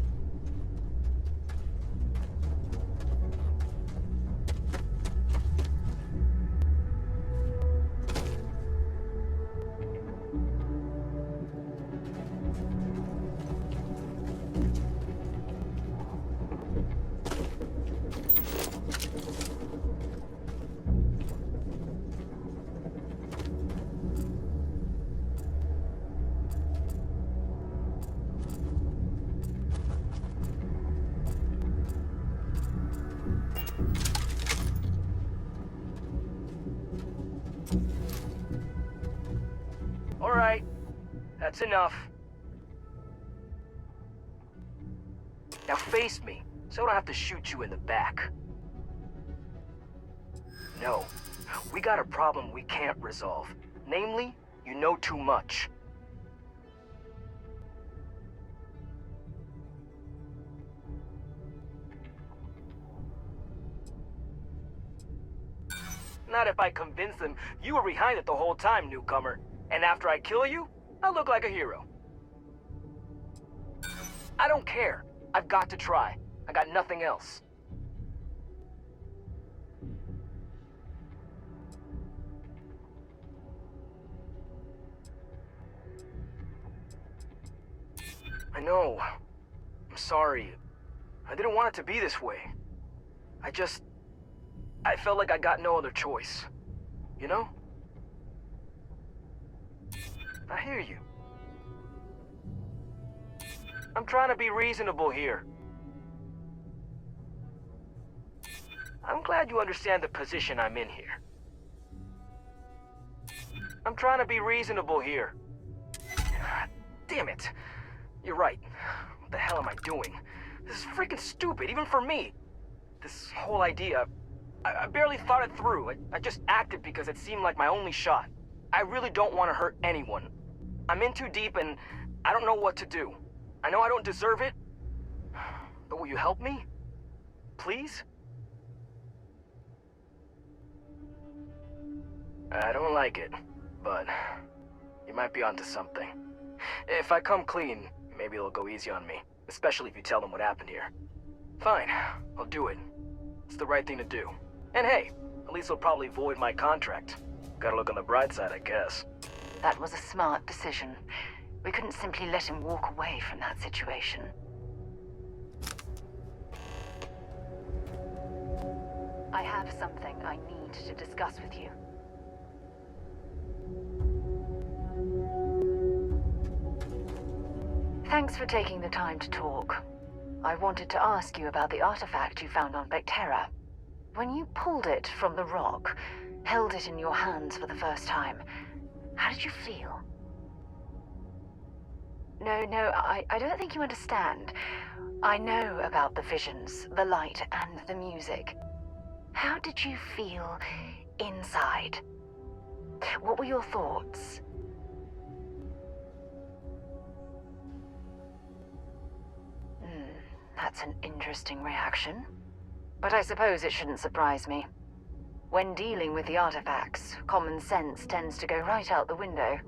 That's enough. Now face me, so I don't have to shoot you in the back. No, we got a problem we can't resolve. Namely, you know too much. Not if I convince them you were behind it the whole time, newcomer. And after I kill you, I'll look like a hero. I don't care. I've got to try. I got nothing else. I know. I'm sorry. I didn't want it to be this way. I felt like I got no other choice. You know? I hear you. I'm trying to be reasonable here. I'm glad you understand the position I'm in here. I'm trying to be reasonable here. Damn it. You're right. What the hell am I doing? This is freaking stupid, even for me. This whole idea, I barely thought it through. I just acted because it seemed like my only shot. I really don't want to hurt anyone. I'm in too deep and I don't know what to do. I know I don't deserve it, but will you help me? Please? I don't like it, but you might be onto something. If I come clean, maybe it'll go easy on me, especially if you tell them what happened here. Fine, I'll do it. It's the right thing to do. And hey, at least they'll probably void my contract. Gotta look on the bright side, I guess. That was a smart decision. We couldn't simply let him walk away from that situation. I have something I need to discuss with you. Thanks for taking the time to talk. I wanted to ask you about the artifact you found on Vectera. When you pulled it from the rock, held it in your hands for the first time, how did you feel? No, I don't think you understand. I know about the visions, the light, and the music. How did you feel inside? What were your thoughts? That's an interesting reaction. But I suppose it shouldn't surprise me. When dealing with the artifacts, common sense tends to go right out the window.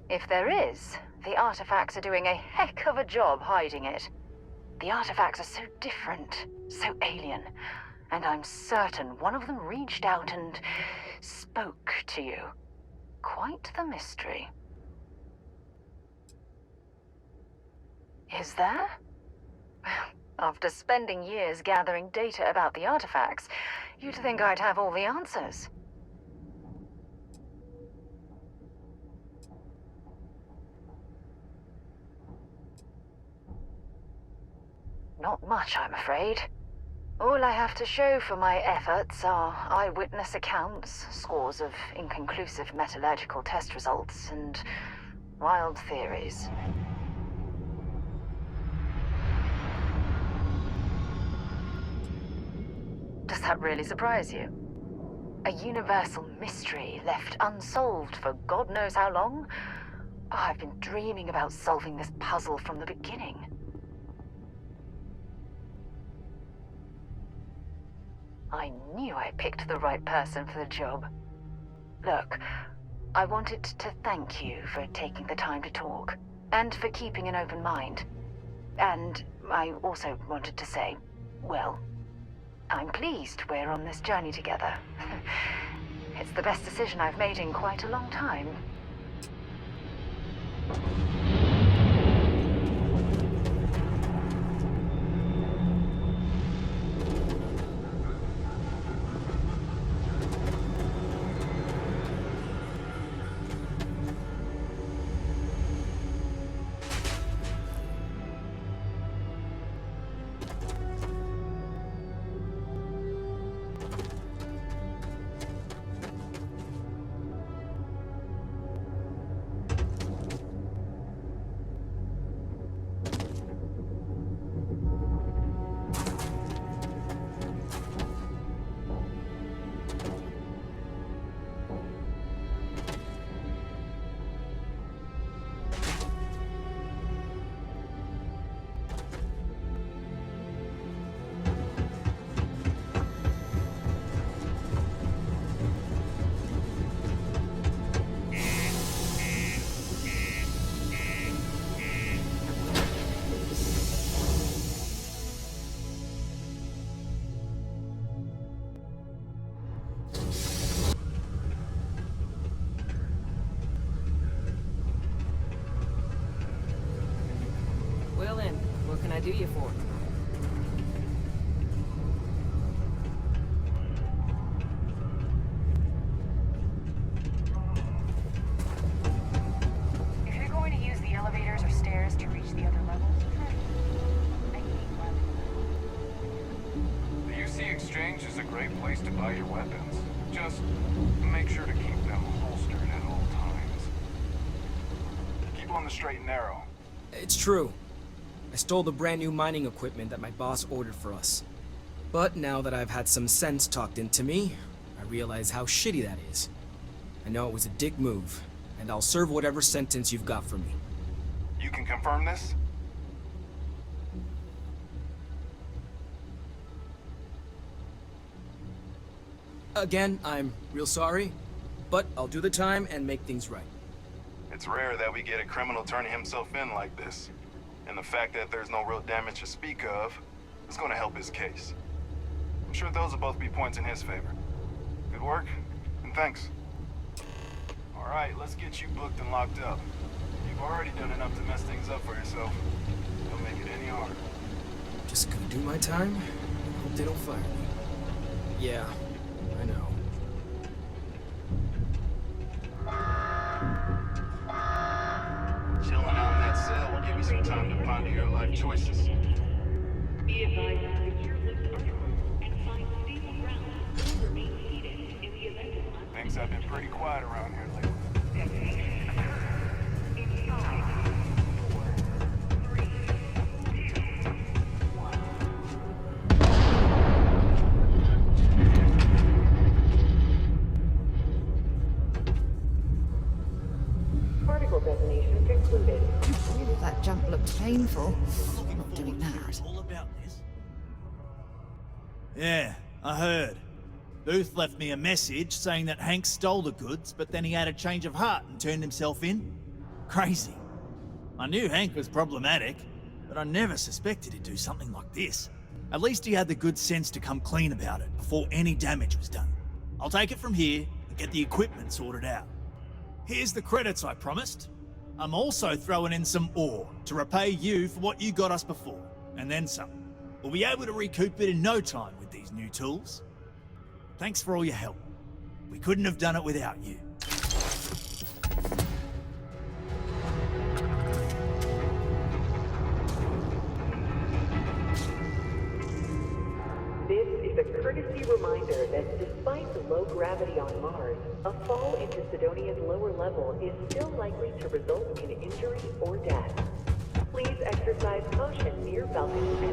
If there is, the artifacts are doing a heck of a job hiding it. The artifacts are so different, so alien, and I'm certain one of them reached out and spoke to you. Quite the mystery. Is there? After spending years gathering data about the artifacts, you'd think I'd have all the answers. Not much, I'm afraid. All I have to show for my efforts are eyewitness accounts, scores of inconclusive metallurgical test results, and wild theories. Does that really surprise you? A universal mystery left unsolved for God knows how long? Oh, I've been dreaming about solving this puzzle from the beginning. I knew I picked the right person for the job. Look, I wanted to thank you for taking the time to talk, and for keeping an open mind. And I also wanted to say, well, I'm pleased we're on this journey together. It's the best decision I've made in quite a long time. What can I do you for? If you're going to use the elevators or stairs to reach the other levels, I hate weapons. The UC Exchange is a great place to buy your weapons. Just make sure to keep them holstered at all times. Keep on the straight and narrow. It's true. I stole the brand new mining equipment that my boss ordered for us. But now that I've had some sense talked into me, I realize how shitty that is. I know it was a dick move, and I'll serve whatever sentence you've got for me. You can confirm this? Again, I'm real sorry, but I'll do the time and make things right. It's rare that we get a criminal turning himself in like this. And the fact that there's no real damage to speak of is going to help his case. I'm sure those will both be points in his favor. Good work, and thanks. All right, let's get you booked and locked up. You've already done enough to mess things up for yourself. Don't make it any harder. Just gonna do my time and hope they don't fire me. Yeah, I know. Chilling out in that cell will give you some time to ponder your life choices. Be advised to secure this article and find stable ground or remain seated in the event of Things have been pretty quiet around here lately. detonation occurs in 5, 4, 3, 2, 1. Particle detonation concluded. That jump looked painful. Not doing that. All about this. Yeah, I heard. Booth left me a message saying that Hank stole the goods, but then he had a change of heart and turned himself in. Crazy. I knew Hank was problematic, but I never suspected he'd do something like this. At least he had the good sense to come clean about it before any damage was done. I'll take it from here and get the equipment sorted out. Here's the credits I promised. I'm also throwing in some ore to repay you for what you got us before, and then some. We'll be able to recoup it in no time with these new tools. Thanks for all your help. We couldn't have done it without you. This is a courtesy reminder that despite the low gravity on Mars, a fall into Sidonia's lower level is still likely to result in injury or death. Please exercise caution near balcony